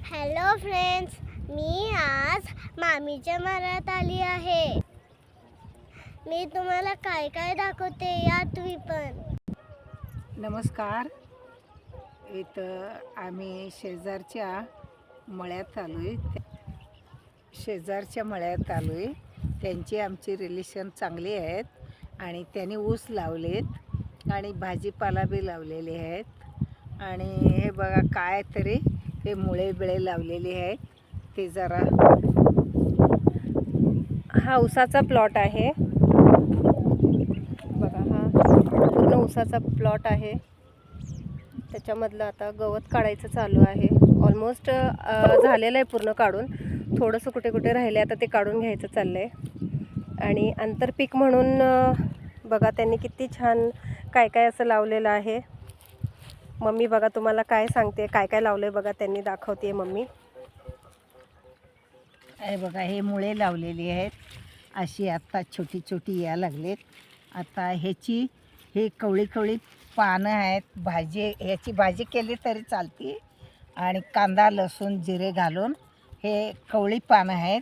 Hello friends, मी आज मामीच्या मळ्यात आली आहे. मी तुम्हाला काय काय दाखवते या तुम्ही पण. नमस्कार. इथं आम्ही शेजारच्या मळ्यात आलोय. त्यांची आमची रिलेशन चांगली आहेत आणि त्यांनी ऊस लावलेत आणि भाजीपाला बी लावलेले आहेत. आणि हे बघा काय तरी हे मुळे बिळे लावलेले आहेत. ते जरा हा ऊसाचा प्लॉट आहे बघा. हा पूर्ण ऊसाचा प्लॉट आहे. त्याच्यामधलं आता गवत काढायचं चालू आहे. ऑलमोस्ट झालेलं आहे पूर्ण काढून. थोडंसं कुठे कुठे राहिले, आता ते काढून घ्यायचं चाललं आहे. आणि आंतरपीक म्हणून बघा त्यांनी किती छान काय काय असं लावलेलं आहे. मम्मी बघा तुम्हाला काय सांगते, काय काय लावलं आहे बघा, त्यांनी दाखवते मम्मी. हे बघा हे मुळे लावलेली आहेत. अशी आता छोटी छोटी या लागलेत. आता हे कवळी पानं आहेत. ह्याची भाजी केली तरी चालते. आणि कांदा लसूण जिरे घालून हे कवळी पानं आहेत.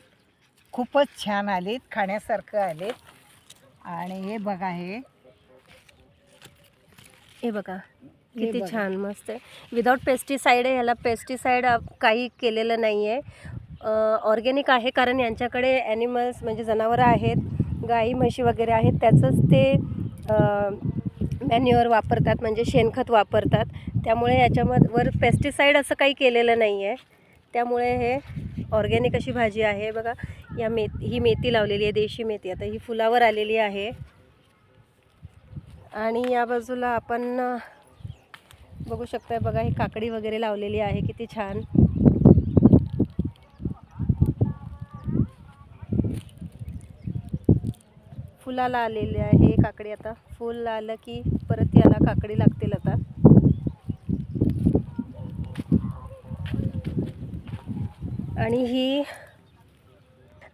खूपच छान आलीत, खाण्यासारखं आलेत. आणि हे बघा हे बघा किती छान मस्त आहे. विदाऊट पेस्टिसाईड आहे. ह्याला पेस्टिसाईड काही केलेलं नाही आहे. ऑर्गॅनिक आहे, कारण यांच्याकडे ॲनिमल्स म्हणजे जनावरं आहेत, गाई म्हशी वगैरे आहेत. त्याचंच ते मॅन्युअर वापरतात, म्हणजे शेणखत वापरतात. त्यामुळे याच्यावर पेस्टिसाईड असं काही केलेलं नाही आहे. त्यामुळे हे ऑर्गॅनिक अशी भाजी आहे बघा. ही मेथी लावलेली आहे, देशी मेथी. आता ही फुलावर आलेली आहे. आणि या बाजूला आपण बघू शकता बघा, ही काकडी वगैरे लावलेली आहे. किती छान. फुलाला आलेली आहे काकडी. आता फुल आलं की परत याला काकडी लागतील आता.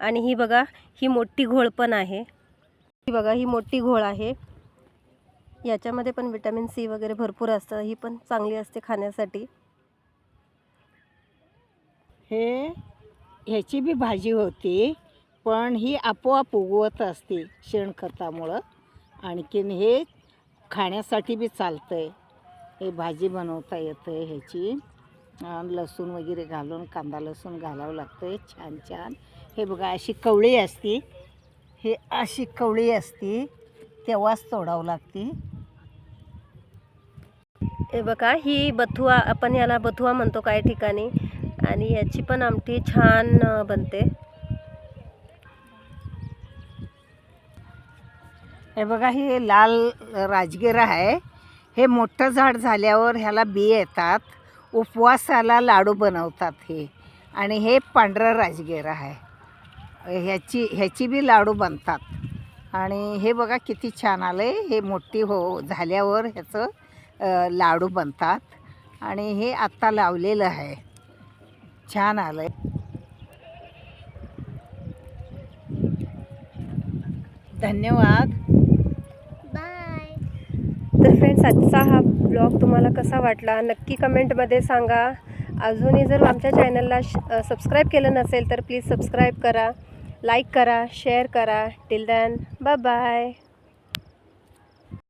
आणि ही बघा, ही मोठी घोळ पण आहे. ही बघा, ही मोठी घोळ आहे. याच्यामध्ये पण विटॅमिन सी वगैरे भरपूर असतं. ही पण चांगली असते खाण्यासाठी. ह्याची बी भाजी होती, पण ही आपोआप उगवत असते शेणखतामुळं. आणखीन हे खाण्यासाठी बी चालतं आहे. हे भाजी बनवता येतं आहे ह्याची. लसूण वगैरे घालून, कांदा लसूण घालावं लागतं आहे. छान छान. हे बघा अशी कवळी असती. हे अशी कवळी असती, तेव्हाच तोडावं लागते. हे बघा, ही बथुआ, आपण याला बथुआ म्हणतो काही ठिकाणी. आणि याची पण आमटी छान बनते. हे बघा, हे लाल राजगिरा आहे. हे मोठं झाड झाल्यावर ह्याला बी येतात. उपवासाला लाडू बनवतात हे. आणि हे पांढरं राजगिरा आहे. ह्याची बी लाडू बनतात. आणि हे बघा किती छान आलं आहे. हे मोठी झाल्यावर ह्याचं लाडू बनतात. आणि हे आत्ता लावलेलं आहे. छान आलं आहे. धन्यवाद. बाय. तर फ्रेंड्स, आजचा हा ब्लॉग तुम्हाला कसा वाटला नक्की कमेंटमध्ये सांगा. अजूनही जर आमच्या चॅनलला सबस्क्राईब केलं नसेल तर प्लीज सबस्क्राईब करा, लाईक करा, शेअर करा. Till then, bye bye.